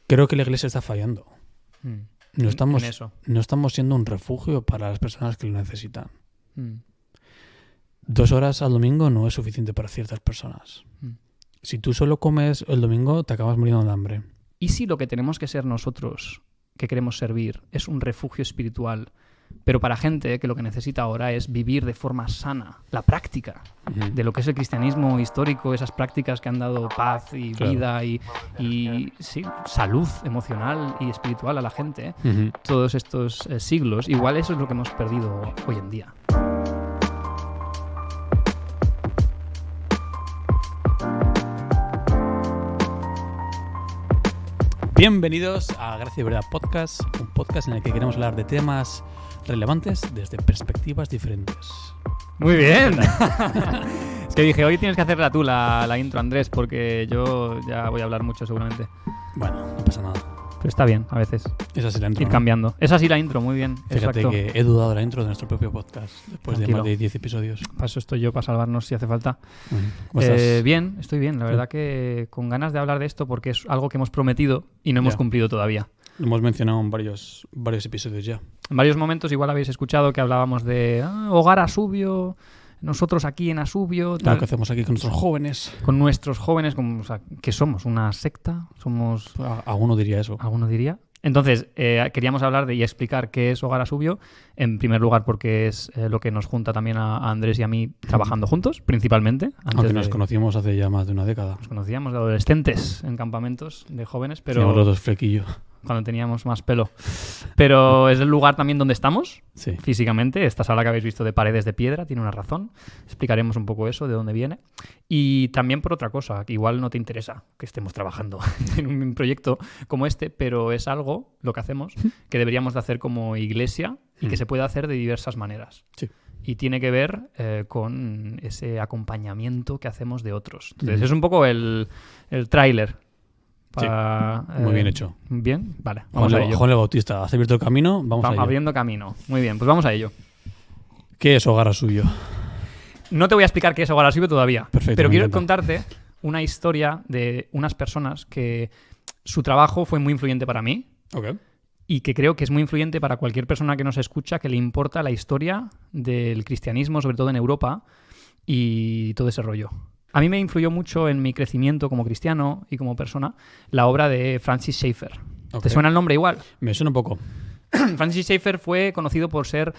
Creo que la iglesia está fallando. No estamos, en eso. no estamos siendo un refugio para las personas que lo necesitan. Mm. 2 horas al domingo no es suficiente para ciertas personas. Si tú solo comes el domingo, te acabas muriendo de hambre. ¿Y si lo que tenemos que ser nosotros, que queremos servir, es un refugio espiritual, pero para gente que lo que necesita ahora es vivir de forma sana, la práctica de lo que es el cristianismo histórico, esas prácticas que han dado paz y vida y sí, salud emocional y espiritual a la gente, todos estos siglos? Igual eso es lo que hemos perdido hoy en día. Bienvenidos a Gracia y Verdad Podcast, un podcast en el que queremos hablar de temas relevantes desde perspectivas diferentes. Muy bien. Es que dije, hoy tienes que hacerla tú la intro, Andrés, porque yo ya voy a hablar mucho seguramente. Bueno, no pasa nada. Pero está bien, a veces. Esa sí la intro, Ir ¿no? cambiando. Esa sí la intro, muy bien. Fíjate exacto. que he dudado de la intro de nuestro propio podcast después Tranquilo. de más de 10 episodios. Para eso estoy yo, para salvarnos si hace falta. ¿Cómo estás? Bien, estoy bien. La verdad que con ganas de hablar de esto porque es algo que hemos prometido y no hemos Ya. cumplido todavía. Lo hemos mencionado en varios episodios ya. En varios momentos igual habéis escuchado que hablábamos de Hogar Asubio, nosotros aquí en Asubio, tal. Lo que hacemos aquí con nuestros jóvenes. Con nuestros jóvenes, como, o sea, ¿qué somos? ¿Una secta? ¿Somos...? Alguno diría eso. ¿Alguno diría? Entonces, queríamos hablar y explicar qué es Hogar Asubio. En primer lugar, porque es lo que nos junta también a Andrés y a mí trabajando juntos, principalmente. Aunque nos conocimos hace ya más de una década. Nos conocíamos de adolescentes en campamentos de jóvenes, pero Teníamos los dos flequillos. cuando teníamos más pelo. Pero es el lugar también donde estamos, Sí. físicamente. Esta sala que habéis visto de paredes de piedra tiene una razón. Explicaremos un poco eso, de dónde viene. Y también por otra cosa, que igual no te interesa que estemos trabajando en un proyecto como este, pero es algo, lo que hacemos, que deberíamos de hacer como iglesia y que se puede hacer de diversas maneras. Sí. Y tiene que ver con ese acompañamiento que hacemos de otros. Entonces, es un poco el tráiler. Muy bien hecho. Bien, vale, vamos a ello. Juan el Bautista, has abierto el camino, vamos a ello. Abriendo camino. Muy bien, pues vamos a ello. ¿Qué es Hogar Asubio? No te voy a explicar qué es Hogar Asubio todavía, Perfecto, pero me quiero encanta. contarte una historia de unas personas que su trabajo fue muy influyente para mí Ok. y que creo que es muy influyente para cualquier persona que nos escucha, que le importa la historia del cristianismo, sobre todo en Europa, y todo ese rollo. A mí me influyó mucho en mi crecimiento como cristiano y como persona la obra de Francis Schaeffer. Ok. ¿Te suena el nombre igual? Me suena un poco. Francis Schaeffer fue conocido por ser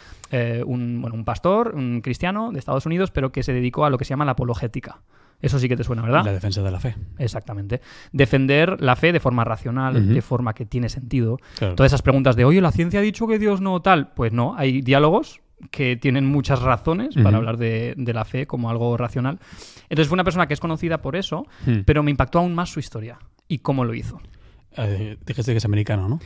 un pastor, un cristiano de Estados Unidos, pero que se dedicó a lo que se llama la apologética. Eso sí que te suena, ¿verdad? La defensa de la fe. Exactamente. Defender la fe de forma racional, de forma que tiene sentido. Claro. Todas esas preguntas de, oye, la ciencia ha dicho que Dios no tal. Pues no, hay diálogos que tienen muchas razones para hablar de la fe como algo racional. Entonces fue una persona que es conocida por eso, pero me impactó aún más su historia y cómo lo hizo. Dijiste que es americano, ¿no?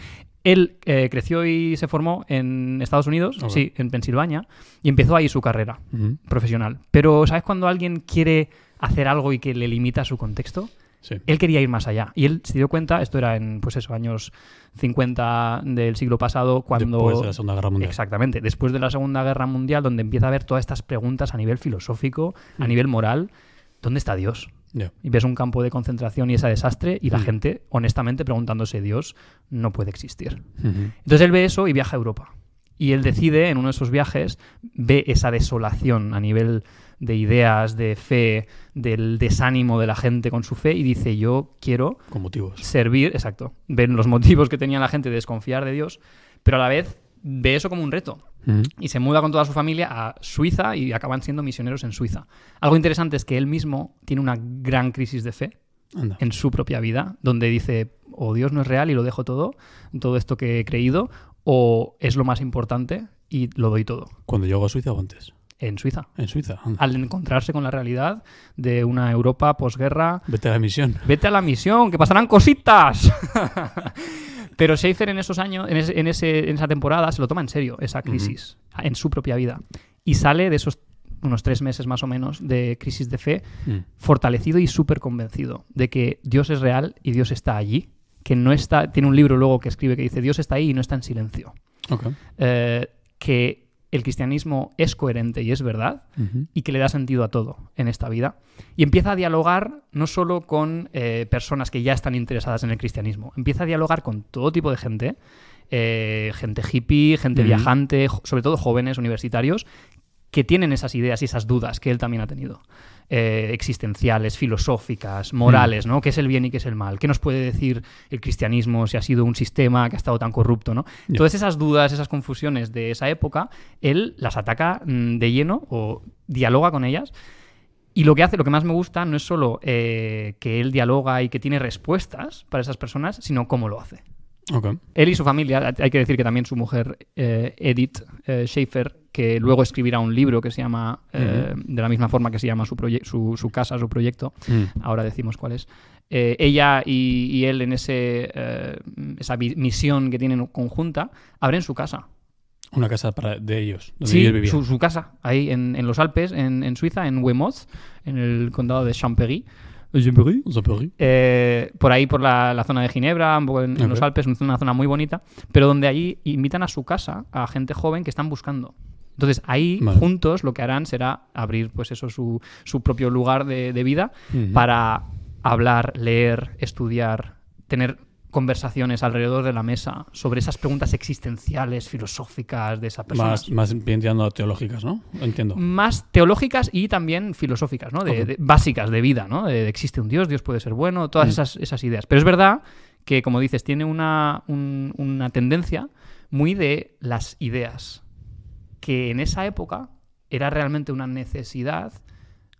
Él creció y se formó en Estados Unidos, Ok. sí, en Pensilvania, y empezó ahí su carrera profesional. Pero ¿sabes cuando alguien quiere hacer algo y que le limita su contexto? Sí. Él quería ir más allá. Y él se dio cuenta, esto era en pues eso, años 50 del siglo pasado, cuando... Después de la Segunda Guerra Mundial. Exactamente, después de la Segunda Guerra Mundial, donde empieza a haber todas estas preguntas a nivel filosófico, a nivel moral. ¿Dónde está Dios? Ya. Y ves un campo de concentración y ese desastre y la gente, honestamente, preguntándose, Dios no puede existir. Entonces él ve eso y viaja a Europa. Y él decide, en uno de esos viajes, ve esa desolación a nivel de ideas, de fe, del desánimo de la gente con su fe y dice, yo quiero Con motivos. servir, exacto, ven los motivos que tenía la gente de desconfiar de Dios, pero a la vez ve eso como un reto. Y se muda con toda su familia a Suiza y acaban siendo misioneros en Suiza. Algo interesante es que él mismo tiene una gran crisis de fe Anda. en su propia vida, donde dice, o Dios no es real y lo dejo todo esto que he creído, o es lo más importante y lo doy todo. ¿Cuando llegó a Suiza o antes? En Suiza. En Suiza. Anda. Al encontrarse con la realidad de una Europa posguerra, Vete a la misión. vete a la misión, que pasarán cositas. Pero Schaeffer en esos años, en esa temporada, se lo toma en serio, esa crisis, en su propia vida. Y sale de esos unos 3 meses más o menos de crisis de fe, fortalecido y súper convencido de que Dios es real y Dios está allí. Que no está... Tiene un libro luego que escribe que dice, Dios está ahí y no está en silencio. Ok. Que el cristianismo es coherente y es verdad y que le da sentido a todo en esta vida. Y empieza a dialogar no solo con personas que ya están interesadas en el cristianismo, empieza a dialogar con todo tipo de gente, gente hippie, gente viajante, sobre todo jóvenes universitarios, que tienen esas ideas y esas dudas que él también ha tenido. Existenciales, filosóficas, morales, ¿no? ¿Qué es el bien y qué es el mal? ¿Qué nos puede decir el cristianismo si ha sido un sistema que ha estado tan corrupto, ¿no? Yeah. Todas esas dudas, esas confusiones de esa época, él las ataca de lleno o dialoga con ellas. Y lo que hace, lo que más me gusta, no es solo que él dialoga y que tiene respuestas para esas personas, sino cómo lo hace. Okay. Él y su familia, hay que decir que también su mujer, Edith Schaeffer, que luego escribirá un libro que se llama, de la misma forma que se llama su casa, su proyecto, ahora decimos cuál es. Ella y él en esa misión que tienen conjunta, abren su casa. Una casa de ellos, donde Sí, ellos vivían. su casa, ahí en los Alpes, en Suiza, en Wemoth, en el condado de Champéry. Por ahí, por la zona de Ginebra, un poco en los Alpes, una zona muy bonita, pero donde allí invitan a su casa a gente joven que están buscando. Entonces ahí juntos lo que harán será abrir pues eso su propio lugar de vida para hablar, leer, estudiar, tener conversaciones alrededor de la mesa sobre esas preguntas existenciales, filosóficas de esa persona. Más bien tirando a teológicas, ¿no? Entiendo. Más teológicas y también filosóficas, ¿no? Básicas de vida, ¿no? De existe un Dios, Dios puede ser bueno, todas esas ideas. Pero es verdad que, como dices, tiene una tendencia muy de las ideas, que en esa época era realmente una necesidad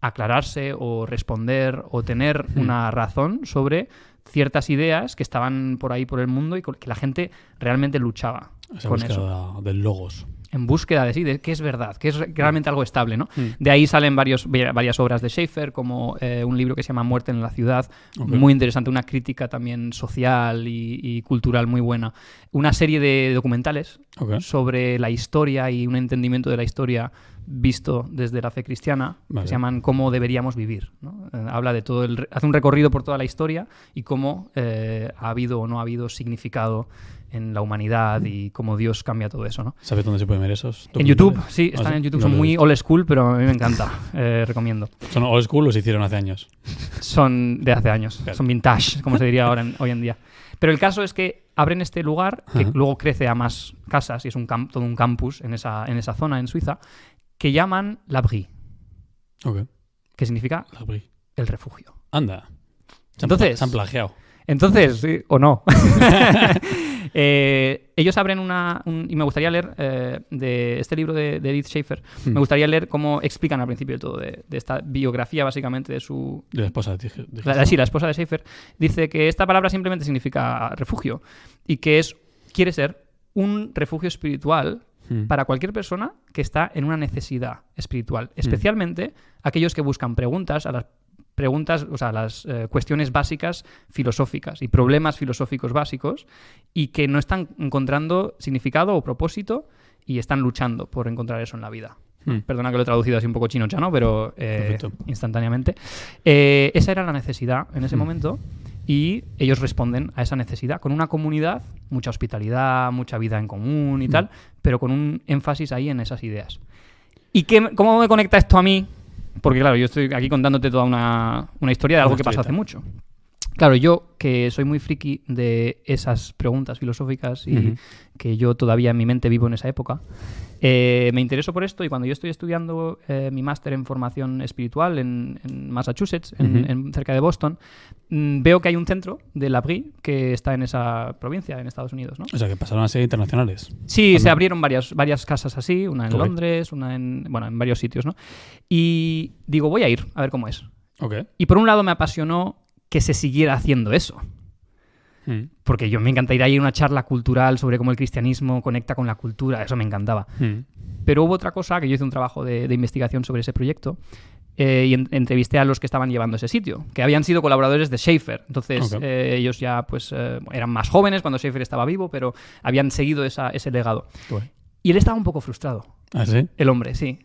aclararse o responder o tener una razón sobre ciertas ideas que estaban por ahí por el mundo y que la gente realmente luchaba con eso. Del logos. En búsqueda de qué es verdad, qué es realmente algo estable, ¿no? De ahí salen varias obras de Schaeffer, como un libro que se llama Muerte en la ciudad, muy interesante, una crítica también social y cultural muy buena. Una serie de documentales sobre la historia y un entendimiento de la historia visto desde la fe cristiana, que se llaman Cómo deberíamos vivir, ¿no? Habla de todo hace un recorrido por toda la historia y cómo ha habido o no ha habido significado en la humanidad y cómo Dios cambia todo eso, ¿no? ¿Sabes dónde se pueden ver esos? En YouTube, sí, están en YouTube. Son muy old school, pero a mí me encanta. Recomiendo. ¿Son old school o se hicieron hace años? Son de hace años. Claro. Son vintage, como se diría hoy en día. Pero el caso es que abren este lugar, que luego crece a más casas y es todo un campus en esa zona, en Suiza, que llaman l'abri. Que significa el refugio. Anda. Entonces, se han plagiado. Entonces, sí, o no. Ellos abren y me gustaría leer de este libro de Edith Schaeffer, me gustaría leer cómo explican al principio de todo, de esta biografía básicamente de la esposa la esposa de Schaeffer. Dice que esta palabra simplemente significa refugio y que quiere ser un refugio espiritual para cualquier persona que está en una necesidad espiritual, especialmente aquellos que buscan preguntas a las preguntas, o sea, las cuestiones básicas filosóficas y problemas filosóficos básicos y que no están encontrando significado o propósito y están luchando por encontrar eso en la vida. Perdona que lo he traducido así un poco chino-chano, pero instantáneamente. Esa era la necesidad en ese momento y ellos responden a esa necesidad con una comunidad, mucha hospitalidad, mucha vida en común y tal, pero con un énfasis ahí en esas ideas. ¿Y cómo me conecta esto a mí? Porque claro, yo estoy aquí contándote toda una historia de algo que pasó hace mucho. Claro, yo que soy muy friki de esas preguntas filosóficas y que yo todavía en mi mente vivo en esa época, me intereso por esto y cuando yo estoy estudiando mi máster en formación espiritual en Massachusetts, cerca de Boston, veo que hay un centro de l'abri que está en esa provincia, en Estados Unidos, ¿no? O sea, que pasaron a ser internacionales. Sí, se abrieron varias casas así, una en Londres, una en varios sitios, ¿no? Y digo, voy a ir a ver cómo es. Y por un lado me apasionó que se siguiera haciendo eso. Porque me encantaría ir a una charla cultural sobre cómo el cristianismo conecta con la cultura, eso me encantaba. Pero hubo otra cosa, que yo hice un trabajo de investigación sobre ese proyecto y entrevisté a los que estaban llevando ese sitio, que habían sido colaboradores de Schaeffer. Entonces ellos ya pues eran más jóvenes cuando Schaeffer estaba vivo, pero habían seguido ese legado. Y él estaba un poco frustrado. ¿Ah, sí? El hombre, sí.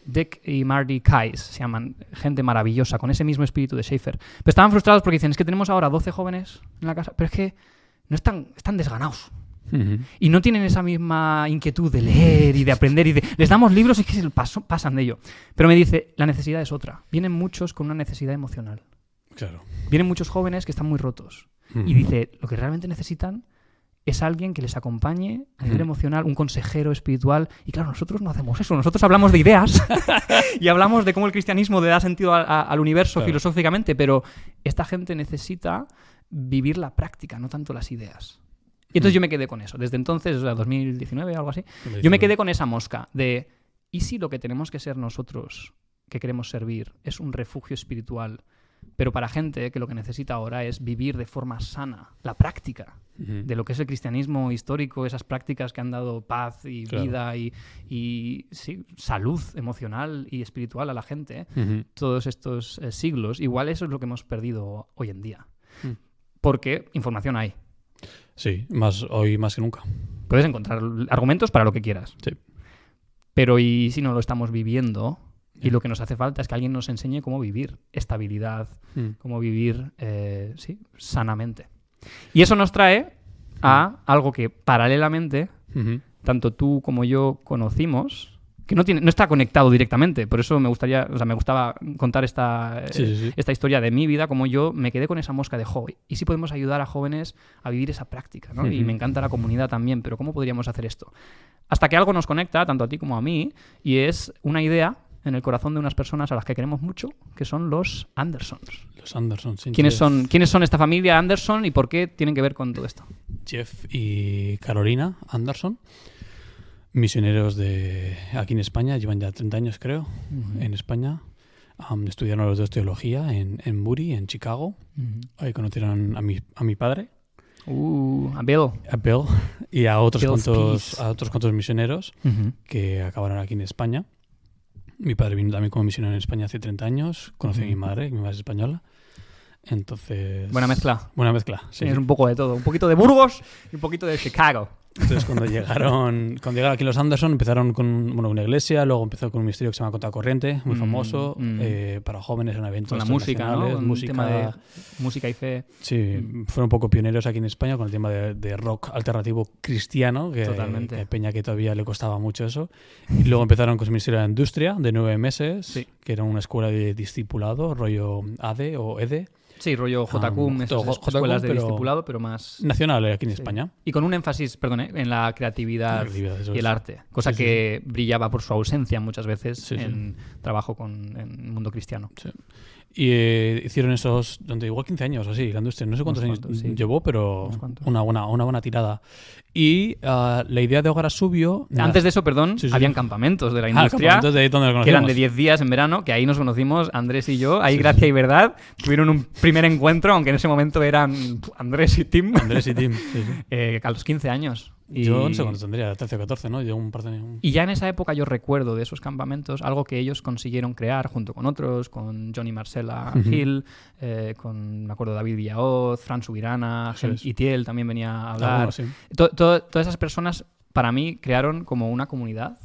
Dick y Marty Kais se llaman, gente maravillosa, con ese mismo espíritu de Schaeffer. Pero estaban frustrados porque dicen, es que tenemos ahora 12 jóvenes en la casa, pero es que no están desganados. Y no tienen esa misma inquietud de leer y de aprender y les damos libros y que se pasan de ello. Pero me dice, la necesidad es otra. Vienen muchos con una necesidad emocional. Claro. Vienen muchos jóvenes que están muy rotos. Y dice, lo que realmente necesitan es alguien que les acompañe a nivel emocional, un consejero espiritual. Y claro, nosotros no hacemos eso. Nosotros hablamos de ideas y hablamos de cómo el cristianismo le da sentido al universo filosóficamente, pero esta gente necesita vivir la práctica, no tanto las ideas. Y entonces yo me quedé con eso. Desde entonces, o sea, 2019 o algo así, yo me quedé con esa mosca de ¿y si lo que tenemos que ser nosotros, que queremos servir, es un refugio espiritual, pero para gente que lo que necesita ahora es vivir de forma sana, la práctica de lo que es el cristianismo histórico, esas prácticas que han dado paz y vida y sí, salud emocional y espiritual a la gente, todos estos siglos? Igual eso es lo que hemos perdido hoy en día. Porque información hay. Sí, hoy más que nunca. Puedes encontrar argumentos para lo que quieras. Sí. Pero ¿y si no lo estamos viviendo? Y lo que nos hace falta es que alguien nos enseñe cómo vivir estabilidad, cómo vivir sanamente. Y eso nos trae a algo que paralelamente, tanto tú como yo conocimos, que no está conectado directamente. Por eso me gustaba contar esta historia de mi vida, como yo me quedé con esa mosca de ¿y si podemos ayudar a jóvenes a vivir esa práctica? ¿No? Y me encanta la comunidad también, pero ¿cómo podríamos hacer esto? Hasta que algo nos conecta, tanto a ti como a mí, y es una idea en el corazón de unas personas a las que queremos mucho, que son los Andersons. Los Andersons, sí. ¿Quiénes son esta familia Anderson y por qué tienen que ver con todo esto? Jeff y Carolina Anderson, misioneros de aquí en España, llevan ya 30 años creo, en España. Estudiaron los dos teología en Bury, en Chicago. Ahí conocieron a mi padre. A Bill. A Bill y a otros cuantos misioneros que acabaron aquí en España. Mi padre vino también como misionero en España hace 30 años. Conocí a mi madre es española. Entonces... Buena mezcla. Sí. Es un poco de todo. Un poquito de Burgos y un poquito de Chicago. Entonces cuando llegaron aquí los Anderson empezaron con una iglesia, luego empezó con un ministerio que se llama Contracorriente, muy famoso, para jóvenes en eventos con la música, ¿no? Con música, tema de música y fe. Sí, fueron un poco pioneros aquí en España con el tema de rock alternativo cristiano, que Peña que todavía le costaba mucho eso. Y luego empezaron con su ministerio de industria de 9 meses, que era una escuela de discipulado, rollo ADE o EDE. Sí, rollo JCUM, escuelas de discipulado, pero más... nacional aquí en España. Y con un énfasis, en la creatividad y el arte. Cosa que brillaba por su ausencia muchas veces en trabajo en el mundo cristiano. Sí. Y hicieron esos, igual 15 años así, la industria. No sé cuántos años llevó, pero una buena tirada. Y la idea de Hogar Asubio... Antes de eso, habían campamentos de la industria que eran de 10 días en verano, que ahí nos conocimos Andrés y yo. Ahí Gracia y Verdad tuvieron un primer encuentro, aunque en ese momento eran Andrés y Tim. A los 15 años. Yo no sé cuánto tendría, 13 o 14, ¿no? Yo un par de... Y ya en esa época yo recuerdo de esos campamentos algo que ellos consiguieron crear junto con otros, con Johnny Marcella Gil, me acuerdo David Villaoz, Fran Subirana, Itiel también venía a hablar. Todas esas personas para mí crearon como una comunidad,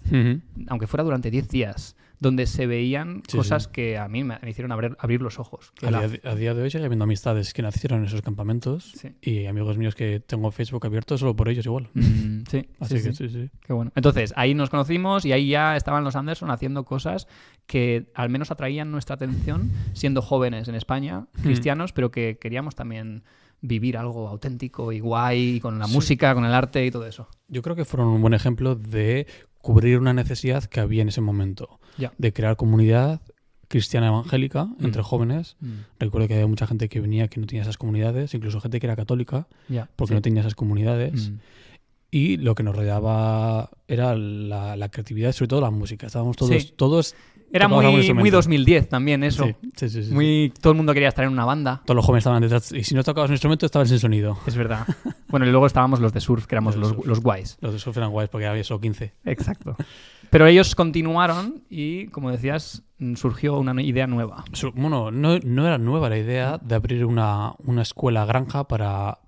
aunque fuera durante 10 días, donde se veían cosas que a mí me hicieron abrir los ojos. A día de hoy sigue habiendo amistades que nacieron en esos campamentos y amigos míos que tengo Facebook abierto solo por ellos igual. Sí. Qué bueno. Entonces, ahí nos conocimos y ahí ya estaban los Anderson haciendo cosas que al menos atraían nuestra atención siendo jóvenes en España, cristianos, pero que queríamos también vivir algo auténtico y guay con la música, con el arte y todo eso. Yo creo que fueron un buen ejemplo de cubrir una necesidad que había en ese momento, de crear comunidad cristiana evangélica entre jóvenes. Recuerdo que había mucha gente que venía que no tenía esas comunidades, incluso gente que era católica porque no tenía esas comunidades. Y lo que nos rodeaba era la creatividad, sobre todo la música. Estábamos todos era muy 2010 también eso. Sí. Todo el mundo quería estar en una banda. Todos los jóvenes estaban detrás. Y si no tocabas un instrumento, estabas sin sonido. Es verdad. Bueno, y luego estábamos los de surf, que éramos los guays. Los de surf eran guays porque había solo 15. Exacto. Pero ellos continuaron y, como decías, surgió una idea nueva. Bueno, no era nueva la idea de abrir una escuela granja para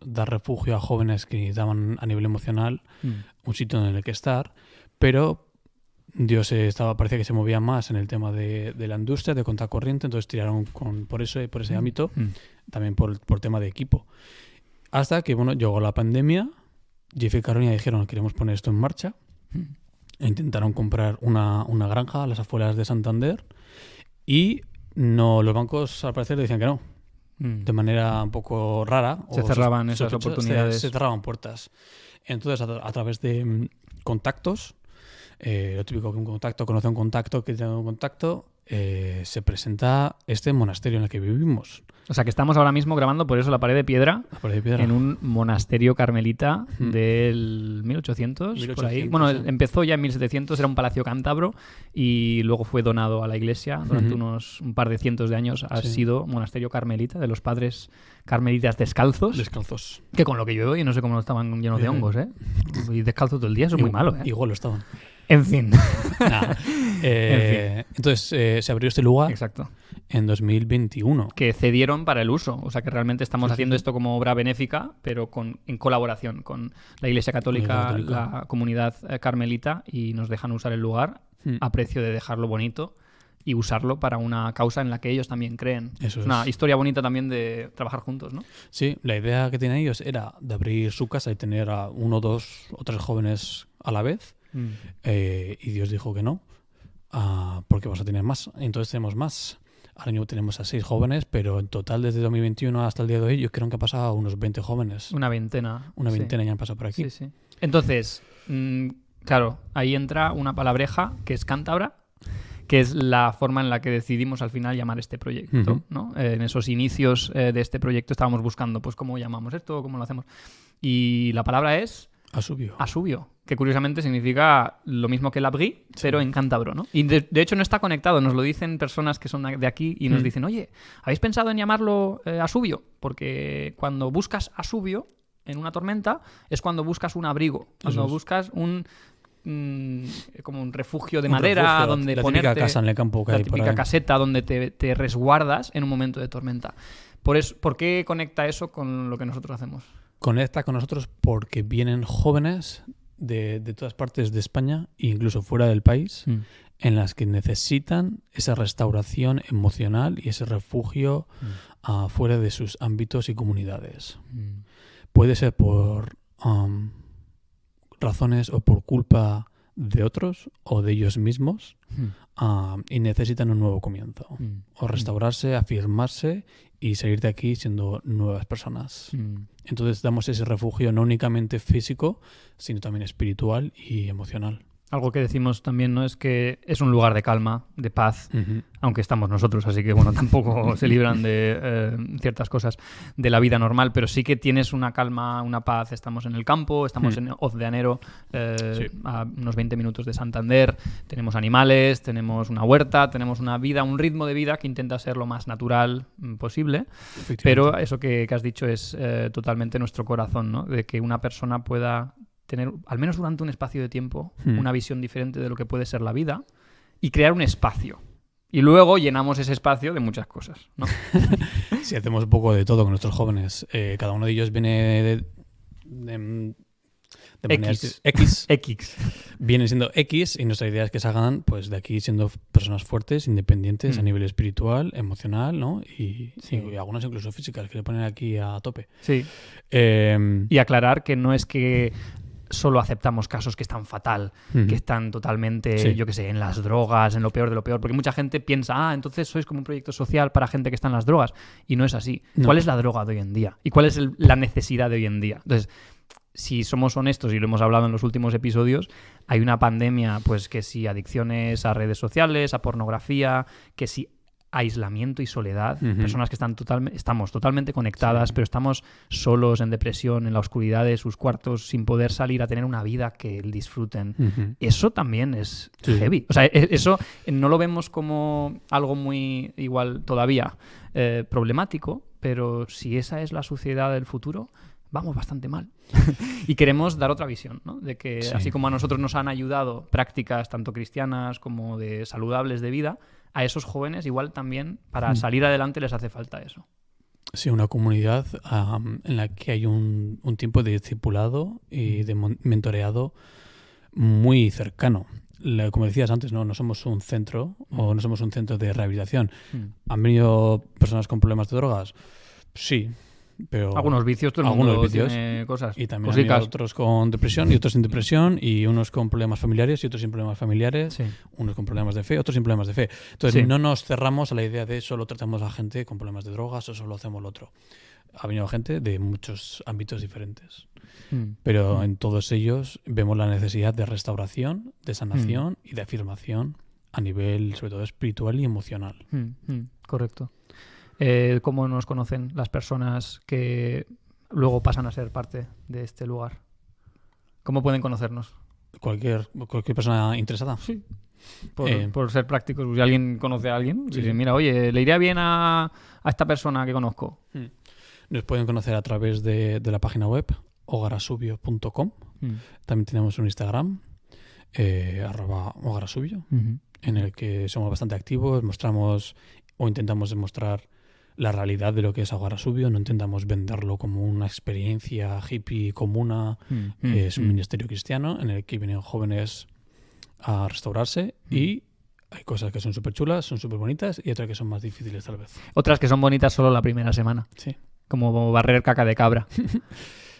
dar refugio a jóvenes que necesitaban a nivel emocional un sitio en el que estar, pero Dios parecía que se movía más en el tema de la industria, de contracorriente, entonces tiraron por ese ámbito, también por tema de equipo. Hasta que llegó la pandemia Jeff y Carolina dijeron, queremos poner esto en marcha. E intentaron comprar una granja a las afueras de Santander y los bancos al parecer decían que no. De manera un poco rara. Se cerraban esas oportunidades. Se cerraban puertas. Entonces, a través de contactos, lo típico que un contacto conoce a un contacto que tiene un contacto, se presenta este monasterio en el que vivimos. O sea, que estamos ahora mismo grabando, por eso, La Pared de Piedra, en un monasterio carmelita del 1800, por ahí. Bueno, empezó ya en 1700, era un palacio cántabro y luego fue donado a la iglesia durante un par de cientos de años. Ha sido monasterio carmelita de los padres carmelitas descalzos. Descalzos. Que con lo que yo veo, y no sé cómo estaban llenos de hongos, ¿eh? Y descalzos todo el día, eso es muy malo, ¿eh? Igual lo estaban. En fin. Entonces, se abrió este lugar. Exacto. En 2021. Que cedieron para el uso. O sea, que realmente estamos haciendo esto como obra benéfica, pero en colaboración con la Iglesia Católica, la comunidad carmelita, y nos dejan usar el lugar a precio de dejarlo bonito y usarlo para una causa en la que ellos también creen. Eso es una historia bonita también de trabajar juntos, ¿no? Sí, la idea que tenían ellos era de abrir su casa y tener a 1, 2 o 3 jóvenes a la vez. Y Dios dijo que no, porque vas a tener más. Entonces tenemos más. Ahora mismo tenemos a 6 jóvenes, pero en total desde 2021 hasta el día de hoy yo creo que han pasado unos 20 jóvenes. Una veintena. Una veintena ya han pasado por aquí. Sí, sí. Entonces, claro, ahí entra una palabreja que es cántabra, que es la forma en la que decidimos al final llamar este proyecto, ¿no? En esos inicios de este proyecto estábamos buscando, pues, cómo llamamos esto, cómo lo hacemos. Y la palabra es... Asubio. Asubio, que curiosamente significa lo mismo que el abri, pero en cántabro, ¿no? Y de hecho no está conectado, nos lo dicen personas que son de aquí y nos dicen, oye, ¿habéis pensado en llamarlo Asubio? Porque cuando buscas Asubio en una tormenta es cuando buscas un abrigo, cuando buscas como un refugio de madera donde ponerte, típica casa en el campo que la hay por típica ahí. caseta donde te resguardas en un momento de tormenta. ¿Por qué conecta eso con lo que nosotros hacemos? Conecta con nosotros porque vienen jóvenes de todas partes de España e incluso fuera del país en las que necesitan esa restauración emocional y ese refugio fuera de sus ámbitos y comunidades. Puede ser por razones o por culpa de otros o de ellos mismos y necesitan un nuevo comienzo o restaurarse, afirmarse y salir de aquí siendo nuevas personas. Entonces damos ese refugio no únicamente físico, sino también espiritual y emocional. Algo que decimos también, ¿no? Es que es un lugar de calma, de paz, aunque estamos nosotros, así que bueno, tampoco se libran de ciertas cosas de la vida normal, pero sí que tienes una calma, una paz. Estamos en el campo, estamos en Hoz de Anero, a unos 20 minutos de Santander, tenemos animales, tenemos una huerta, tenemos una vida, un ritmo de vida que intenta ser lo más natural posible, pero eso que has dicho es totalmente nuestro corazón, ¿no? De que una persona pueda tener, al menos durante un espacio de tiempo, una visión diferente de lo que puede ser la vida y crear un espacio. Y luego llenamos ese espacio de muchas cosas, ¿no? Sí, hacemos un poco de todo con nuestros jóvenes. Cada uno de ellos viene de X. Vienen siendo X y nuestra idea es que salgan pues, de aquí siendo personas fuertes, independientes a nivel espiritual, emocional, ¿no? Y algunas incluso físicas que le ponen aquí a tope. Sí. Y aclarar que no es que solo aceptamos casos que están fatal, que están totalmente, yo qué sé, en las drogas, en lo peor de lo peor, porque mucha gente piensa, entonces sois como un proyecto social para gente que está en las drogas, y no es así. No. ¿Cuál es la droga de hoy en día? ¿Y cuál es la necesidad de hoy en día? Entonces, si somos honestos, y lo hemos hablado en los últimos episodios, hay una pandemia, pues que si adicciones a redes sociales, a pornografía, que si aislamiento y soledad, personas que estamos totalmente conectadas, pero estamos solos, en depresión, en la oscuridad de sus cuartos, sin poder salir a tener una vida que disfruten. Eso también es heavy. O sea, eso no lo vemos como algo muy igual todavía problemático, pero si esa es la sociedad del futuro, vamos bastante mal. Y queremos dar otra visión, ¿no? De que así como a nosotros nos han ayudado prácticas tanto cristianas como de saludables de vida, a esos jóvenes igual también para salir adelante les hace falta eso. Sí, una comunidad en la que hay un tiempo de discipulado y de mentoreado muy cercano. Como decías antes, no somos un centro o no somos un centro de rehabilitación. ¿Han venido personas con problemas de drogas? Sí. Pero algunos vicios, todo el mundo tiene cosas. Y también hay otros con depresión y otros sin depresión, y unos con problemas familiares y otros sin problemas familiares, unos con problemas de fe, otros sin problemas de fe. Entonces no nos cerramos a la idea de solo tratamos a gente con problemas de drogas o solo hacemos lo otro. Ha venido gente de muchos ámbitos diferentes. Pero en todos ellos vemos la necesidad de restauración, de sanación y de afirmación a nivel, sobre todo, espiritual y emocional. Correcto. ¿Cómo nos conocen las personas que luego pasan a ser parte de este lugar? ¿Cómo pueden conocernos? Cualquier persona interesada. Sí. Por ser prácticos. Si alguien conoce a alguien, dice, mira, oye, le iría bien a esta persona que conozco. Nos pueden conocer a través de la página web hogarasubio.com. También tenemos un Instagram @hogarasubio, en el que somos bastante activos, mostramos o intentamos demostrar la realidad de lo que es Hogarasubio. No intentamos venderlo como una experiencia hippie comuna. Es un ministerio cristiano en el que vienen jóvenes a restaurarse y hay cosas que son súper chulas, son súper bonitas, y otras que son más difíciles tal vez. Otras que son bonitas solo la primera semana. Sí. Como barrer caca de cabra.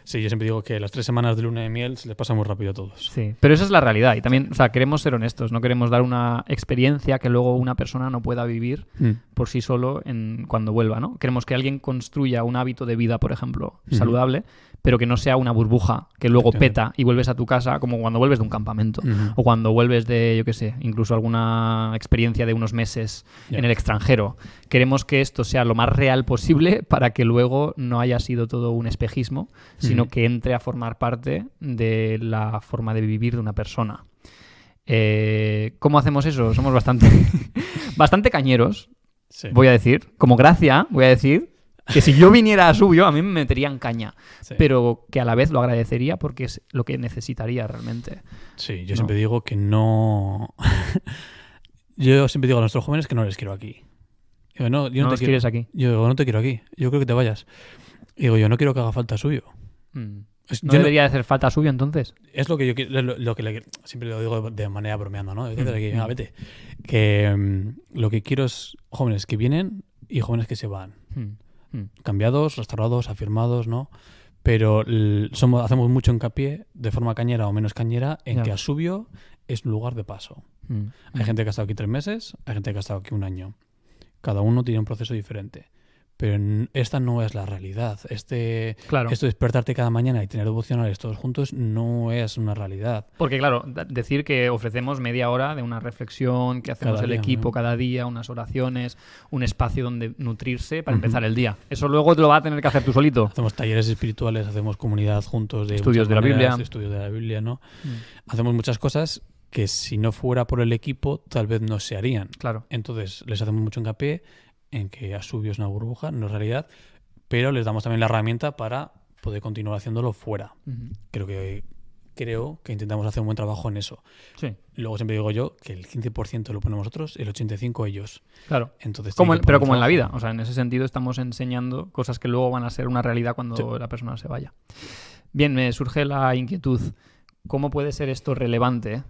Sí, yo siempre digo que las 3 semanas de luna de miel se les pasa muy rápido a todos. Sí, pero esa es la realidad. Y también, o sea, queremos ser honestos. No queremos dar una experiencia que luego una persona no pueda vivir por sí solo cuando vuelva, ¿no? Queremos que alguien construya un hábito de vida, por ejemplo, saludable, pero que no sea una burbuja que luego peta y vuelves a tu casa como cuando vuelves de un campamento o cuando vuelves de, yo qué sé, incluso alguna experiencia de unos meses en el extranjero. Queremos que esto sea lo más real posible para que luego no haya sido todo un espejismo, sino que entre a formar parte de la forma de vivir de una persona. ¿Cómo hacemos eso? Somos bastante cañeros, voy a decir. Como gracia, voy a decir que si yo viniera a Subio, a mí me meterían caña, pero que a la vez lo agradecería porque es lo que necesitaría realmente. Sí, yo siempre digo que no... Yo siempre digo a nuestros jóvenes que no les quiero aquí. Digo, no los quieres aquí. Yo digo, no te quiero aquí. Yo creo que te vayas. Y digo, yo no quiero que haga falta Subio. ¿No debería hacer falta Subio entonces? Es lo que yo siempre lo digo de manera bromeando, ¿no? Vete. Que lo que quiero es jóvenes que vienen y jóvenes que se van. Cambiados, restaurados, afirmados, ¿no? Pero hacemos mucho hincapié, de forma cañera o menos cañera, en que Asubio es un lugar de paso. Hay gente que ha estado aquí 3 meses, hay gente que ha estado aquí 1 año. Cada uno tiene un proceso diferente. Pero esta no es la realidad. Esto de despertarte cada mañana y tener devocionales todos juntos no es una realidad. Porque claro, decir que ofrecemos media hora de una reflexión, que hacemos el equipo cada día, unas oraciones, un espacio donde nutrirse para empezar el día. Eso luego te lo va a tener que hacer tú solito. Hacemos talleres espirituales, hacemos comunidad juntos de estudios de la Biblia, ¿no? Hacemos muchas cosas que si no fuera por el equipo tal vez no se harían. Claro. Entonces les hacemos mucho hincapié en que Asubio es una burbuja, no es realidad, pero les damos también la herramienta para poder continuar haciéndolo fuera. Creo que intentamos hacer un buen trabajo en eso. Sí. Luego siempre digo yo que el 15% lo ponemos nosotros, el 85% ellos. Claro. Entonces, pero como en la vida. O sea, en ese sentido estamos enseñando cosas que luego van a ser una realidad cuando la persona se vaya. Bien, me surge la inquietud. ¿Cómo puede ser esto relevante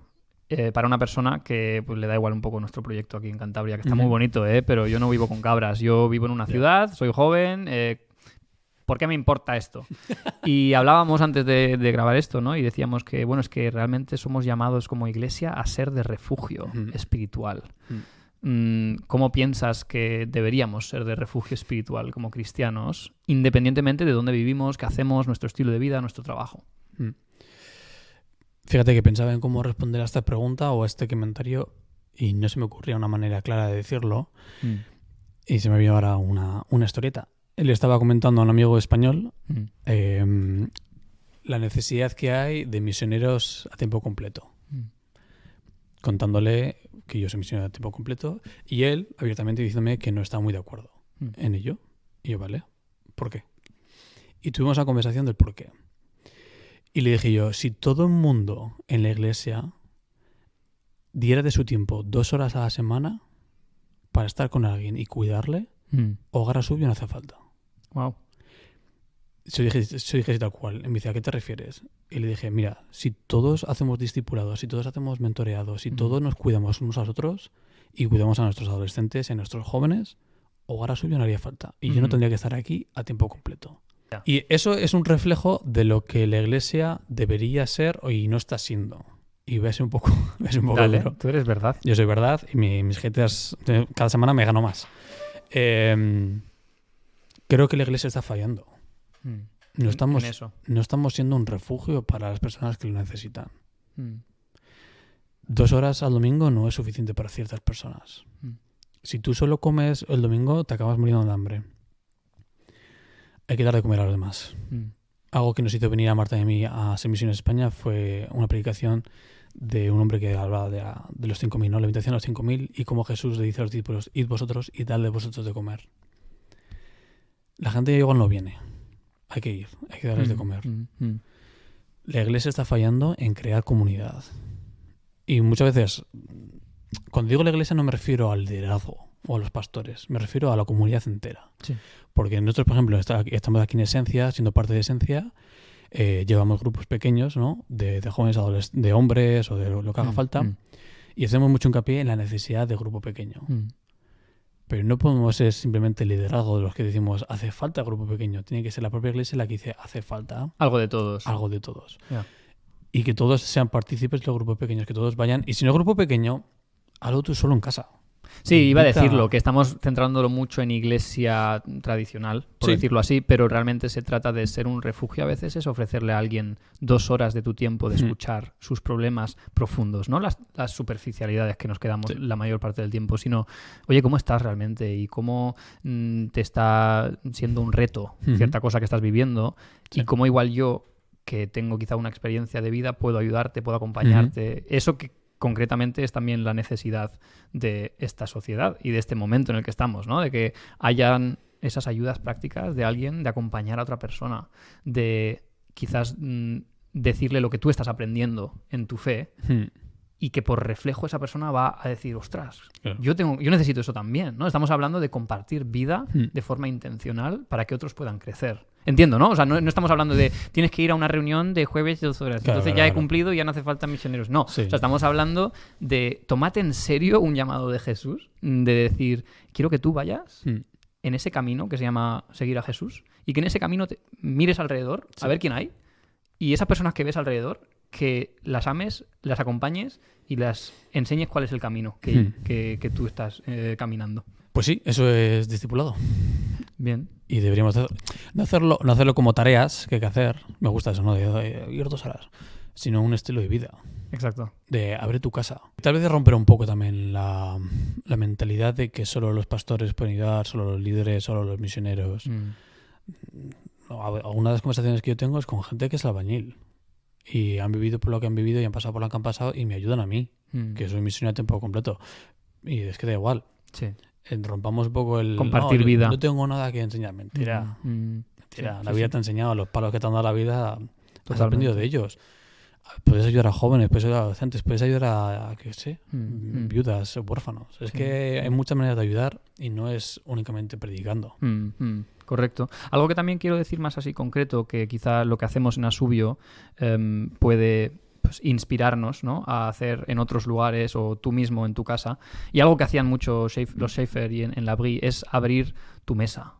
para una persona que pues, le da igual un poco nuestro proyecto aquí en Cantabria, que está muy bonito, pero yo no vivo con cabras, yo vivo en una ciudad, soy joven, ¿por qué me importa esto? Y hablábamos antes de grabar esto, ¿no? Y decíamos que, bueno, es que realmente somos llamados como iglesia a ser de refugio espiritual. ¿Cómo piensas que deberíamos ser de refugio espiritual como cristianos, independientemente de dónde vivimos, qué hacemos, nuestro estilo de vida, nuestro trabajo? Fíjate que pensaba en cómo responder a esta pregunta o a este comentario y no se me ocurría una manera clara de decirlo y se me vino ahora una historieta. Él estaba comentando a un amigo español la necesidad que hay de misioneros a tiempo completo. Contándole que yo soy misionero a tiempo completo y él abiertamente diciéndome que no está muy de acuerdo en ello. Y yo, ¿vale? ¿Por qué? Y tuvimos la conversación del por qué. Y le dije yo, si todo el mundo en la iglesia diera de su tiempo 2 horas a la semana para estar con alguien y cuidarle, Hogarasubio no hace falta. Wow. Yo dije tal cual. Y me dice, ¿a qué te refieres? Y le dije, mira, si todos hacemos discipulados, si todos hacemos mentoreados, si todos nos cuidamos unos a los otros y cuidamos a nuestros adolescentes y a nuestros jóvenes, Hogarasubio no haría falta. Y yo no tendría que estar aquí a tiempo completo. Y eso es un reflejo de lo que la Iglesia debería ser y no está siendo. Y voy a ser un poco Dale, duro. tú eres verdad. Yo soy verdad y mis haters cada semana me gano más. Creo que la Iglesia está fallando. No estamos siendo un refugio para las personas que lo necesitan. 2 horas al domingo no es suficiente para ciertas personas. Si tú solo comes el domingo, te acabas muriendo de hambre. Hay que dar de comer a los demás. Algo que nos hizo venir a Marta y a mí a Ser Misiones España fue una predicación de un hombre que hablaba de los 5.000, ¿no? La invitación a los 5.000 y cómo Jesús le dice a los discípulos: id vosotros y dadle vosotros de comer. La gente igual no viene. Hay que ir, hay que darles de comer. La Iglesia está fallando en crear comunidad. Y muchas veces, cuando digo la Iglesia no me refiero al liderazgo o a los pastores, me refiero a la comunidad entera. Sí. Porque nosotros, por ejemplo, estamos aquí en Esencia, siendo parte de Esencia, llevamos grupos pequeños, ¿no? de jóvenes adolescentes, de hombres o de lo que haga falta, y hacemos mucho hincapié en la necesidad de grupo pequeño. Pero no podemos ser simplemente el liderazgo de los que decimos hace falta grupo pequeño. Tiene que ser la propia Iglesia la que dice hace falta algo de todos. Algo de todos. Yeah. Y que todos sean partícipes de los grupos pequeños, que todos vayan. Y si no es grupo pequeño, hazlo tú solo en casa. Sí, iba a decirlo, que estamos centrándolo mucho en iglesia tradicional, por decirlo así, pero realmente se trata de ser un refugio. A veces es ofrecerle a alguien 2 horas de tu tiempo de escuchar sus problemas profundos, no las superficialidades que nos quedamos la mayor parte del tiempo, sino, oye, ¿cómo estás realmente? Y cómo te está siendo un reto cierta cosa que estás viviendo, y cómo igual yo, que tengo quizá una experiencia de vida, puedo ayudarte, puedo acompañarte. Eso que concretamente es también la necesidad de esta sociedad y de este momento en el que estamos, ¿no? De que hayan esas ayudas prácticas de alguien, de acompañar a otra persona, de quizás decirle lo que tú estás aprendiendo en tu fe y que por reflejo esa persona va a decir, ostras, yo necesito eso también, ¿no? Estamos hablando de compartir vida de forma intencional para que otros puedan crecer. Entiendo, ¿no? O sea, no estamos hablando de tienes que ir a una reunión de jueves de 2 horas. Entonces ya he cumplido y ya no hace falta misioneros. No. Sí. O sea, estamos hablando de tómate en serio un llamado de Jesús, de decir, quiero que tú vayas en ese camino que se llama seguir a Jesús y que en ese camino te mires alrededor a ver quién hay y esas personas que ves alrededor, que las ames, las acompañes y las enseñes cuál es el camino que tú estás caminando. Pues sí, eso es discipulado. Bien. Y deberíamos no hacerlo como tareas que hay que hacer. Me gusta eso, ¿no? De ir 2 horas. Sino un estilo de vida. Exacto. De abrir tu casa. Tal vez de romper un poco también la mentalidad de que solo los pastores pueden ayudar, solo los líderes, solo los misioneros. Algunas de las conversaciones que yo tengo es con gente que es albañil. Y han vivido por lo que han vivido y han pasado por lo que han pasado y me ayudan a mí, que soy misionero a tiempo completo. Y es que da igual. Sí. Rompamos un poco el... Compartir vida. No tengo nada que enseñar. Mentira. Mentira. La vida te ha enseñado. Los palos que te han dado la vida has aprendido de ellos. Puedes ayudar a jóvenes, puedes ayudar a docentes, puedes ayudar a qué sé, viudas, huérfanos. Es que hay muchas maneras de ayudar y no es únicamente predicando. Correcto. Algo que también quiero decir más así concreto, que quizá lo que hacemos en Asubio puede inspirarnos, ¿no?, a hacer en otros lugares o tú mismo en tu casa. Y algo que hacían mucho los Schaefer y en la Brie es abrir tu mesa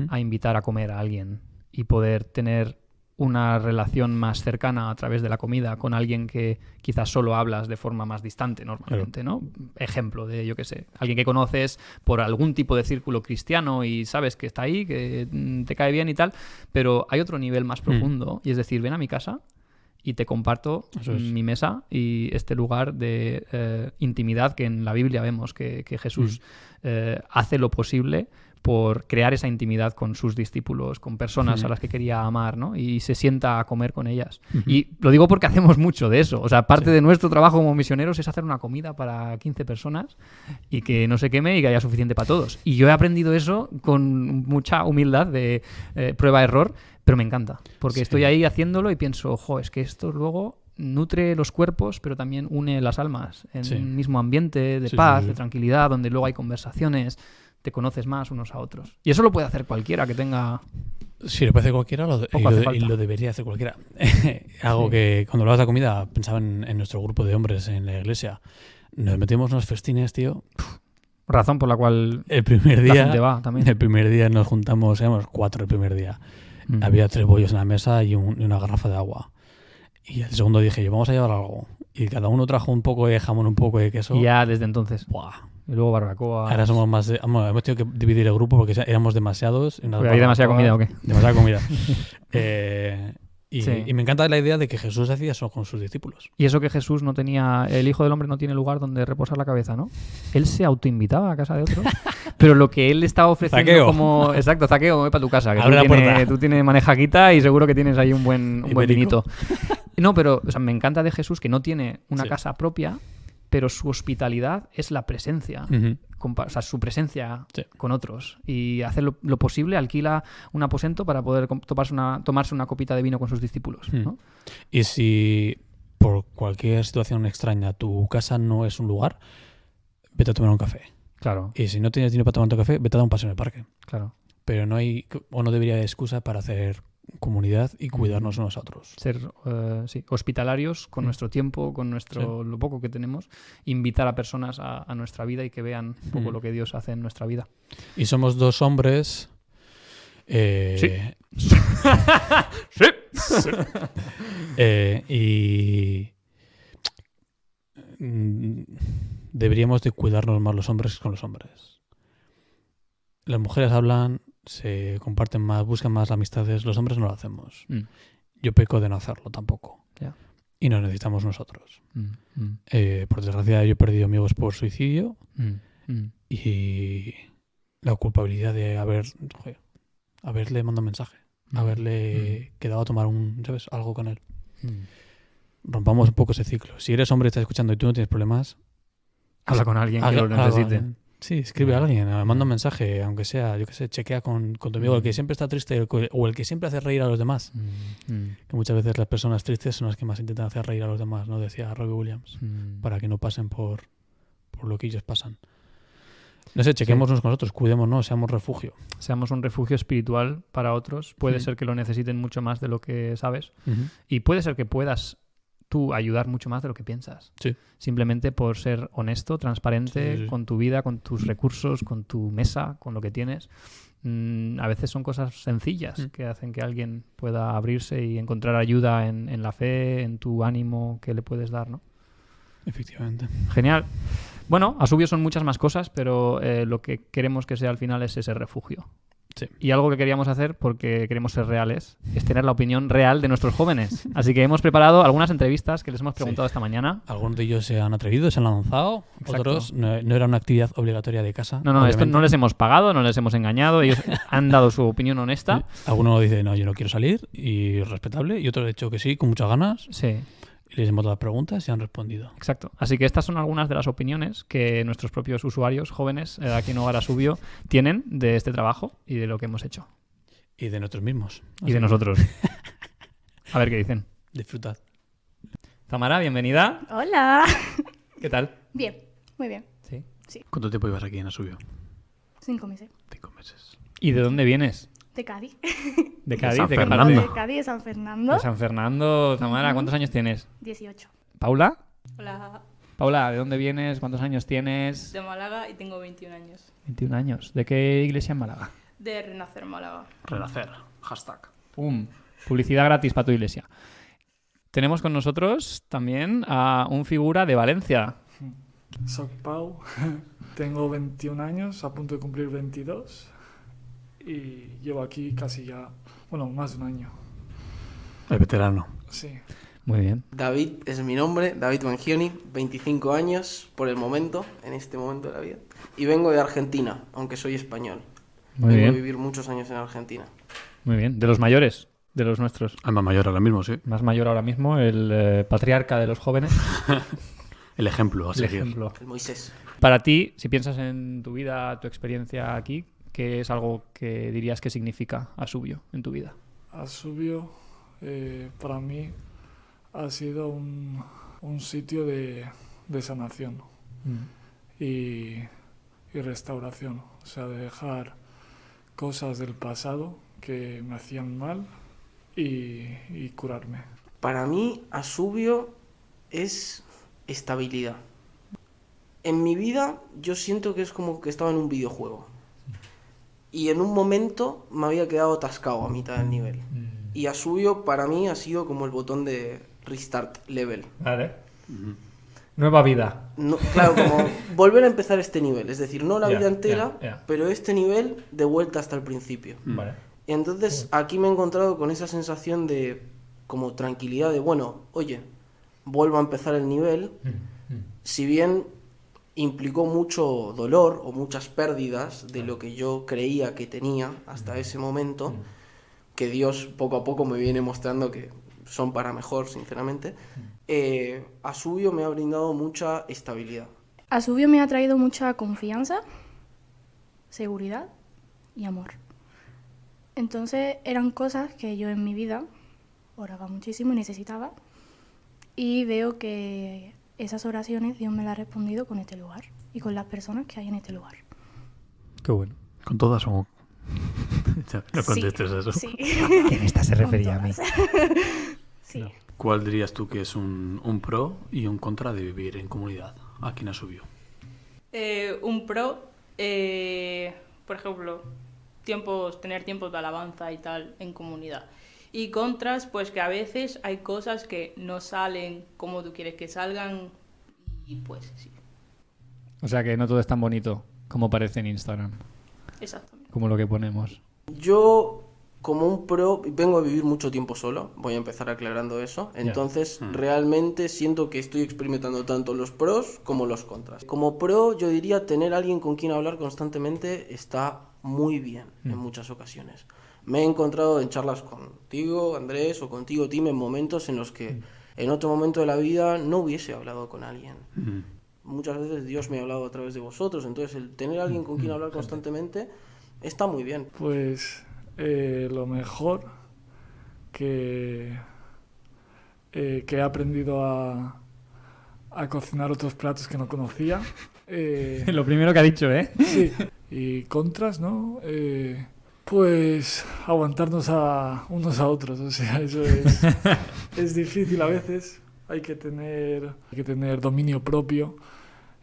a invitar a comer a alguien y poder tener una relación más cercana a través de la comida con alguien que quizás solo hablas de forma más distante normalmente, ¿no? Ejemplo de, yo qué sé, alguien que conoces por algún tipo de círculo cristiano y sabes que está ahí, que te cae bien y tal, pero hay otro nivel más profundo y es decir, ven a mi casa y te comparto mi mesa y este lugar de intimidad que en la Biblia vemos que Jesús hace lo posible por crear esa intimidad con sus discípulos, con personas a las que quería amar, ¿no? Y se sienta a comer con ellas. Y lo digo porque hacemos mucho de eso. O sea, parte de nuestro trabajo como misioneros es hacer una comida para 15 personas y que no se queme y que haya suficiente para todos. Y yo he aprendido eso con mucha humildad de prueba-error, pero me encanta. Porque estoy ahí haciéndolo y pienso, es que esto luego nutre los cuerpos, pero también une las almas en un mismo ambiente de paz, de tranquilidad, donde luego hay conversaciones, te conoces más unos a otros. Y eso lo puede hacer cualquiera que tenga... Sí, lo puede hacer cualquiera y lo debería hacer cualquiera. Algo que cuando hablabas de comida pensaba en nuestro grupo de hombres en la iglesia. Nos metimos unos festines, tío. Razón por la cual el primer día, la gente va también. El primer día nos juntamos, éramos 4 el primer día. Había 3 bollos en la mesa y una garrafa de agua. Y el segundo dije, vamos a llevar algo. Y cada uno trajo un poco de jamón, un poco de queso. Y ya desde entonces. ¡Buah! Y luego barbacoa. Ahora somos más... hemos tenido que dividir el grupo porque éramos demasiados. ¿Había demasiada comida o qué? Demasiada comida. Sí. Y me encanta la idea de que Jesús hacía eso con sus discípulos. Y eso que Jesús no tenía, el Hijo del Hombre no tiene lugar donde reposar la cabeza, ¿no? Él se autoinvitaba a casa de otros, pero lo que él estaba ofreciendo Zaqueo. como... Exacto, Zaqueo, voy para tu casa, que Abre la puerta. tú tienes manejaquita y seguro que tienes ahí un buen vinito. No, pero o sea, me encanta de Jesús que no tiene una casa propia, pero su hospitalidad es la presencia. O sea, su presencia con otros. Y hacer lo posible, alquila un aposento para poder tomarse una copita de vino con sus discípulos, ¿no? Y si por cualquier situación extraña tu casa no es un lugar, vete a tomar un café. Claro. Y si no tienes dinero para tomar un café, vete a dar un paseo en el parque. Claro. Pero no debería haber excusa para hacer comunidad y cuidarnos unos a otros. Ser hospitalarios con nuestro tiempo, con lo poco que tenemos, invitar a personas a nuestra vida y que vean un poco lo que Dios hace en nuestra vida. Y somos 2 hombres. Sí. Y deberíamos de cuidarnos más los hombres con los hombres. Las mujeres hablan, se comparten más, buscan más amistades. Los hombres no lo hacemos. Yo peco de no hacerlo tampoco. Yeah. Y nos necesitamos nosotros. Por desgracia, yo he perdido amigos por suicidio. Y la culpabilidad de haberle mandado un mensaje, haberle quedado a tomar algo con él. Rompamos un poco ese ciclo. Si eres hombre y estás escuchando y tú no tienes problemas, habla con alguien que lo necesite. Sí, escribe a alguien, manda un mensaje, aunque sea, yo qué sé, chequea con tu amigo, el que siempre está triste o el que siempre hace reír a los demás. Que muchas veces las personas tristes son las que más intentan hacer reír a los demás, ¿no? Decía Robbie Williams, para que no pasen por lo que ellos pasan. No sé, chequémonos con nosotros, cuidémonos, seamos refugio. Seamos un refugio espiritual para otros. Puede ser que lo necesiten mucho más de lo que sabes. Y puede ser que puedas tú ayudar mucho más de lo que piensas. Sí. Simplemente por ser honesto, transparente con tu vida, con tus recursos, con tu mesa, con lo que tienes. A veces son cosas sencillas que hacen que alguien pueda abrirse y encontrar ayuda en la fe, en tu ánimo que le puedes dar, ¿no? Efectivamente. Genial. Bueno, Asubio son muchas más cosas, pero lo que queremos que sea al final es ese refugio. Sí. Y algo que queríamos hacer, porque queremos ser reales, es tener la opinión real de nuestros jóvenes. Así que hemos preparado algunas entrevistas que les hemos preguntado esta mañana. Algunos de ellos se han atrevido, se han lanzado. Exacto. Otros no era una actividad obligatoria de casa. No, esto no les hemos pagado, no les hemos engañado. Ellos han dado su opinión honesta. Algunos dicen, no, yo no quiero salir, y respetable. Y otros han dicho que sí, con muchas ganas. Sí. Y les hemos dado preguntas y han respondido. Exacto. Así que estas son algunas de las opiniones que nuestros propios usuarios jóvenes aquí en Hogar Asubio tienen de este trabajo y de lo que hemos hecho. Y de nosotros mismos. Y de nosotros. A ver qué dicen. Disfrutad. Tamara, bienvenida. Hola. ¿Qué tal? Bien, muy bien. Sí. ¿Cuánto tiempo ibas aquí en Asubio? 5 meses. 5 meses. ¿Y de dónde vienes? De Cádiz. ¿De Cádiz? San ¿De qué Fernando. parte? De Cádiz, de San Fernando. De San Fernando. Tamara, ¿cuántos años tienes? 18. ¿Paula? Hola, Paula, ¿de dónde vienes? ¿Cuántos años tienes? de Málaga y tengo 21 años. 21 años. ¿De qué iglesia en Málaga? De Renacer Málaga. Renacer. Hashtag. Publicidad gratis para tu iglesia. Tenemos con nosotros también a un figura de Valencia. Soy Pau, tengo 21 años, a punto de cumplir 22 y llevo aquí casi ya, más de un año. El veterano. Sí. Muy bien. David es mi nombre, David Mangioni, 25 años por el momento, en este momento de la vida. Y vengo de Argentina, aunque soy español. Muy vengo a bien. vivir muchos años en Argentina. Muy bien. De los mayores, de los nuestros. El más mayor ahora mismo, sí. Más mayor ahora mismo, el patriarca de los jóvenes. El ejemplo a El seguir. ejemplo. El Moisés. Para ti, si piensas en tu vida, tu experiencia aquí, ¿qué es algo que dirías que significa Asubio en tu vida? Asubio para mí ha sido un sitio de sanación y restauración. O sea, de dejar cosas del pasado que me hacían mal y curarme. Para mí, Asubio es estabilidad. En mi vida yo siento que es como que estaba en un videojuego. y en un momento me había quedado atascado a mitad del nivel. Y Asubio para mí ha sido como el botón de restart level. Vale. Nueva vida. No, claro, como volver a empezar este nivel, es decir, no la vida entera, ya. pero este nivel de vuelta hasta el principio. Vale. Y entonces aquí me he encontrado con esa sensación de como tranquilidad de, bueno, oye, vuelvo a empezar el nivel, si bien implicó mucho dolor o muchas pérdidas de lo que yo creía que tenía hasta ese momento, que Dios poco a poco me viene mostrando que son para mejor, sinceramente, Asubio me ha brindado mucha estabilidad. Asubio me ha traído mucha confianza, seguridad y amor. Entonces eran cosas que yo en mi vida oraba muchísimo y necesitaba. Y veo que esas oraciones Dios me las ha respondido con este lugar y con las personas que hay en este lugar. Qué bueno. ¿Con todas o...? No contestes Sí, eso. Sí. En esta se refería a mí. Sí. No. ¿Cuál dirías tú que es un pro y un contra de vivir en comunidad aquí en Asubio? Un pro, por ejemplo, tener tiempos de alabanza y tal en comunidad. Y contras, pues que a veces hay cosas que no salen como tú quieres que salgan y pues sí, O sea que no todo es tan bonito como parece en Instagram, exactamente. como lo que ponemos. Yo, como un pro, vengo a vivir mucho tiempo solo, voy a empezar aclarando eso, entonces realmente siento que estoy experimentando tanto los pros como los contras. Como pro, yo diría tener a alguien con quien hablar constantemente está muy bien en muchas ocasiones. Me he encontrado en charlas contigo, Andrés, o contigo, Tim, en momentos en los que en otro momento de la vida no hubiese hablado con alguien. Muchas veces Dios me ha hablado a través de vosotros, entonces el tener a alguien con quien hablar constantemente está muy bien. Pues lo mejor que he aprendido a cocinar otros platos que no conocía. Lo primero que ha dicho, ¿eh? Sí. Y contras, ¿no? Pues aguantarnos a unos a otros, o sea, eso es difícil a veces, hay que tener dominio propio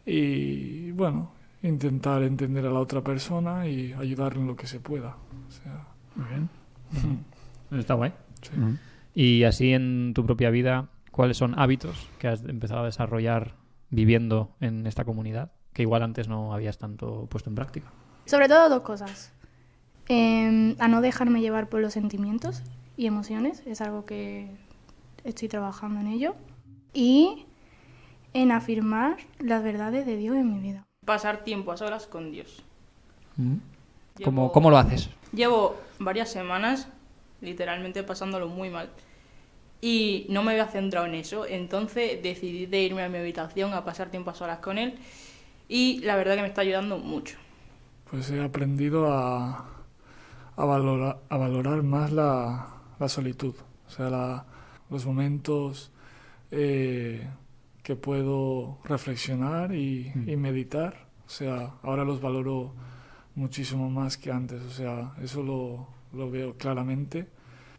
y, bueno, intentar entender a la otra persona y ayudarle en lo que se pueda. O sea, Muy bien. Está guay. sí. Y así en tu propia vida, ¿cuáles son hábitos que has empezado a desarrollar viviendo en esta comunidad que igual antes no habías tanto puesto en práctica? Sobre todo dos cosas. A no dejarme llevar por los sentimientos y emociones, es algo que estoy trabajando en ello. Y en afirmar las verdades de Dios en mi vida. Pasar tiempo a solas con Dios. ¿Cómo lo haces? Llevo varias semanas literalmente pasándolo muy mal y no me había centrado en eso, entonces decidí de irme a mi habitación a pasar tiempo a solas con él y la verdad que me está ayudando mucho. Pues he aprendido a valorar más la solitud, o sea, los momentos que puedo reflexionar y meditar, o sea, ahora los valoro muchísimo más que antes, o sea, eso lo veo claramente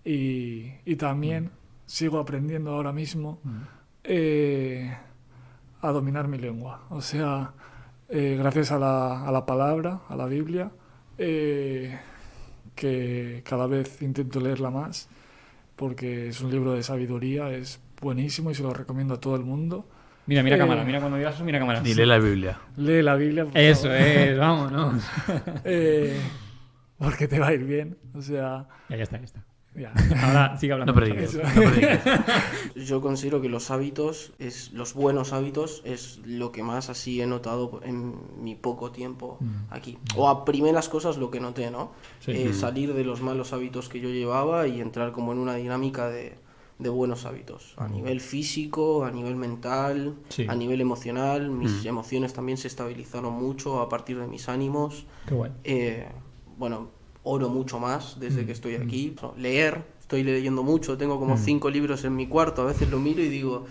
y también sigo aprendiendo ahora mismo a dominar mi lengua, o sea, gracias a la palabra, a la Biblia, que cada vez intento leerla más porque es un libro de sabiduría, es buenísimo y se lo recomiendo a todo el mundo. Mira cámara, mira cuando digas eso, mira cámara. Y lee la Biblia. Lee la Biblia, por Eso favor. es, vámonos. Porque te va a ir bien, o sea, Ya está. ya. Ahora sigue hablando. No prediques. Eso. No prediques. Yo considero que los hábitos, los buenos hábitos, es lo que más así he notado en mi poco tiempo aquí. O a primeras cosas lo que noté, ¿no? Sí. Salir de los malos hábitos que yo llevaba y entrar como en una dinámica de buenos hábitos. A nivel físico, a nivel mental, Sí. a nivel emocional. Mis emociones también se estabilizaron mucho a partir de mis ánimos. Qué guay. Bueno, oro mucho más desde que estoy aquí. Leer, estoy leyendo mucho, tengo como 5 libros en mi cuarto, a veces lo miro y digo,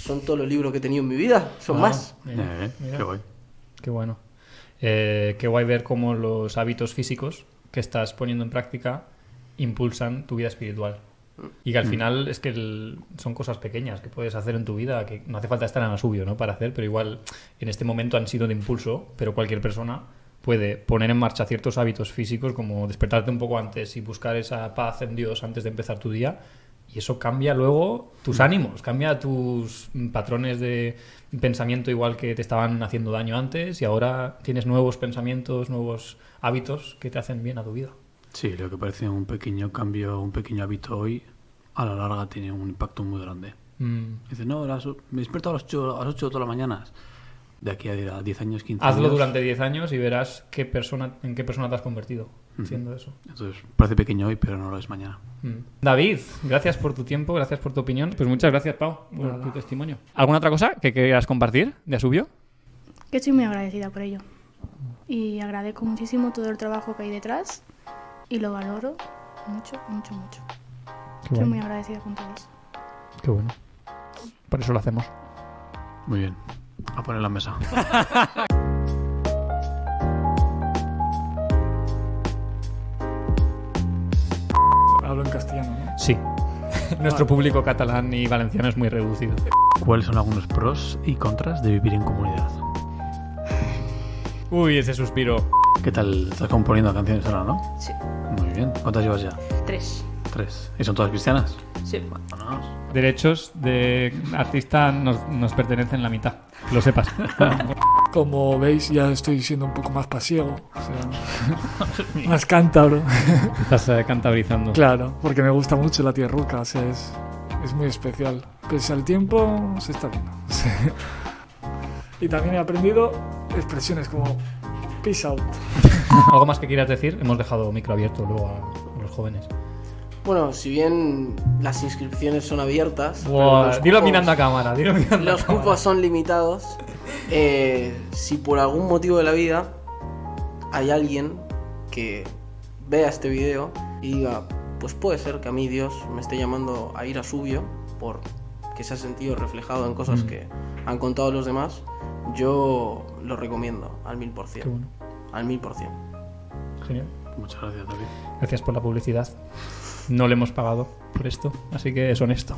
son todos los libros que he tenido en mi vida, son más. Mira. Qué guay. Qué bueno. Qué guay ver cómo los hábitos físicos que estás poniendo en práctica impulsan tu vida espiritual. Y que al final es que son cosas pequeñas que puedes hacer en tu vida, que no hace falta estar en Asubio, ¿no? Para hacer, pero igual en este momento han sido de impulso, pero cualquier persona puede poner en marcha ciertos hábitos físicos, como despertarte un poco antes y buscar esa paz en Dios antes de empezar tu día, y eso cambia luego tus ánimos, cambia tus patrones de pensamiento, igual que te estaban haciendo daño antes, y ahora tienes nuevos pensamientos, nuevos hábitos que te hacen bien a tu vida. Sí, lo que parece un pequeño cambio, un pequeño hábito hoy, a la larga tiene un impacto muy grande. Dices, no, me despierto a las 8 todas las mañanas. De aquí a 10 años, 15 años... Hazlo durante 10 años y verás en qué persona te has convertido haciendo eso. Entonces, parece pequeño hoy, pero no lo es mañana. David, gracias por tu tiempo, gracias por tu opinión. Pues muchas gracias, Pau, por tu testimonio. ¿Alguna otra cosa que quieras compartir de Asubio? Que estoy muy agradecida por ello. Y agradezco muchísimo todo el trabajo que hay detrás y lo valoro mucho, mucho, mucho. Estoy muy agradecida con todos. Qué bueno. Por eso lo hacemos. Muy bien. A poner la mesa. Hablo en castellano, ¿no? Sí. Nuestro público catalán y valenciano es muy reducido. ¿Cuáles son algunos pros y contras de vivir en comunidad? Uy, ese suspiro. ¿Qué tal? ¿Estás componiendo canciones ahora, no? Sí. Muy bien. ¿Cuántas llevas ya? 3. 3. ¿Y son todas cristianas? Sí. Vámonos. Derechos de artista nos pertenecen la mitad, que lo sepas. Como veis, ya estoy siendo un poco más pasiego, o sea, más cántabro. Estás cantabrizando. Claro, porque me gusta mucho la tierruca, o sea, es muy especial. Pese al tiempo, se está viendo. Y también he aprendido expresiones como peace out. ¿Algo más que quieras decir? Hemos dejado micro abierto luego a los jóvenes. Bueno, si bien las inscripciones son abiertas... Dilo mirando a cámara. Los cupos son limitados. Si por algún motivo de la vida hay alguien que vea este video y diga, pues puede ser que a mí Dios me esté llamando a ir a Asubio porque se ha sentido reflejado en cosas que han contado los demás, yo lo recomiendo al 1000%. Qué bueno. Al 1000%. Genial. Muchas gracias, David. Gracias por la publicidad. No le hemos pagado por esto, así que es honesto.